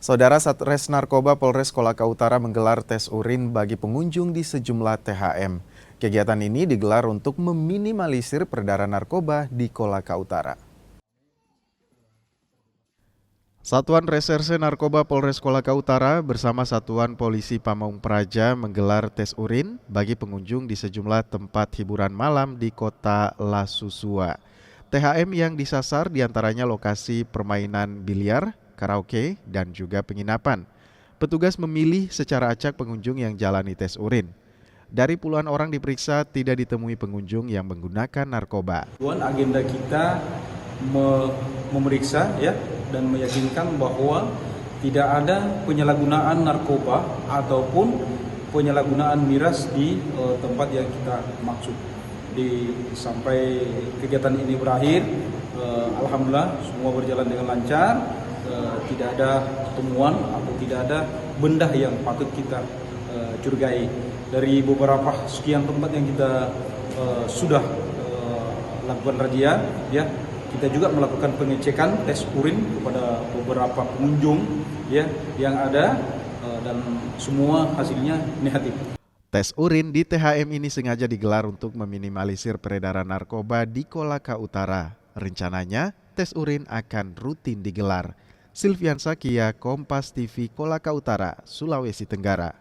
Saudara Satres Narkoba Polres Kolaka Utara menggelar tes urin bagi pengunjung di sejumlah THM. Kegiatan ini digelar untuk meminimalisir peredaran narkoba di Kolaka Utara. Satuan Reserse Narkoba Polres Kolaka Utara bersama Satuan Polisi Pamong Praja menggelar tes urin bagi pengunjung di sejumlah tempat hiburan malam di kota La Susua. THM yang disasar diantaranya lokasi permainan biliar, karaoke, dan juga penginapan. Petugas memilih secara acak pengunjung yang jalani tes urin. Dari puluhan orang diperiksa, tidak ditemui pengunjung yang menggunakan narkoba. Agenda kita memeriksa ya dan meyakinkan bahwa tidak ada penyalahgunaan narkoba ataupun penyalahgunaan miras di tempat yang kita maksud. Sampai kegiatan ini berakhir, alhamdulillah semua berjalan dengan lancar, tidak ada temuan atau tidak ada benda yang patut kita curigai. Dari beberapa sekian tempat yang kita sudah lakukan razia, ya kita juga melakukan pengecekan tes urin kepada beberapa pengunjung ya yang ada dan semua hasilnya negatif. Tes urin di THM ini sengaja digelar untuk meminimalisir peredaran narkoba di Kolaka Utara. Rencananya, tes urin akan rutin digelar. Silvian Sakia, Kompas TV, Kolaka Utara, Sulawesi Tenggara.